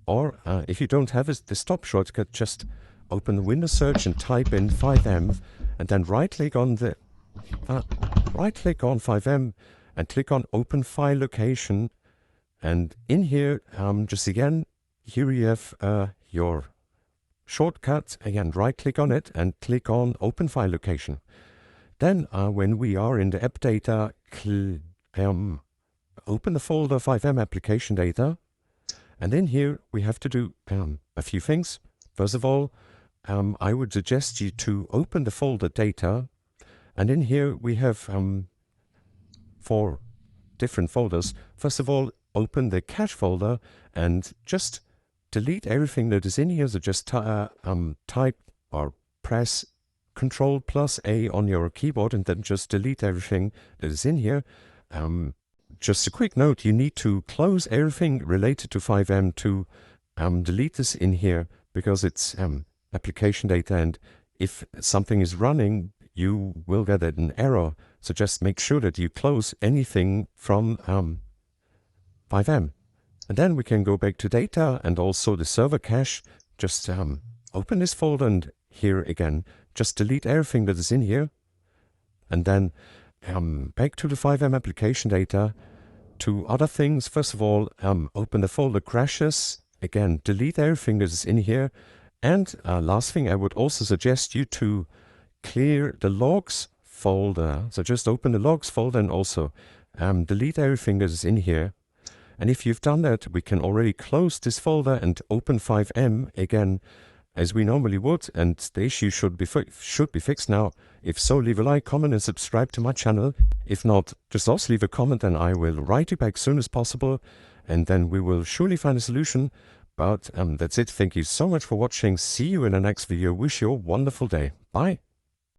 Or if you don't have the stop shortcut, just open the Windows search and type in FiveM, and then right-click on FiveM and click on Open File Location. And in here, just again, here you have your shortcut. Again, right-click on it and click on Open File Location. Then, when we are in the app data, open the folder FiveM application data. And in here, we have to do a few things. First of all, I would suggest you to open the folder data. And in here, we have 4 different folders. First of all, open the cache folder and just delete everything that is in here. So just type or press Ctrl+A on your keyboard and then just delete everything that is in here. Just a quick note, you need to close everything related to FiveM to delete this in here, because it's application data, and if something is running, you will get an error. So just make sure that you close anything from FiveM. And then we can go back to data and also the server cache. Just open this folder, and here again, just delete everything that is in here. And then back to the FiveM application data. To other things, first of all, open the folder crashes. Again, delete everything that is in here. And last thing, I would also suggest you to clear the logs folder. So just open the logs folder and also delete everything that is in here. And if you've done that, we can already close this folder and open FiveM again as we normally would, and the issue should be fixed now. If so, leave a like, comment, and subscribe to my channel. If not, just also leave a comment and I will write you back as soon as possible, and then we will surely find a solution. But that's it. Thank you so much for watching. See you in the next video. Wish you a wonderful day. Bye.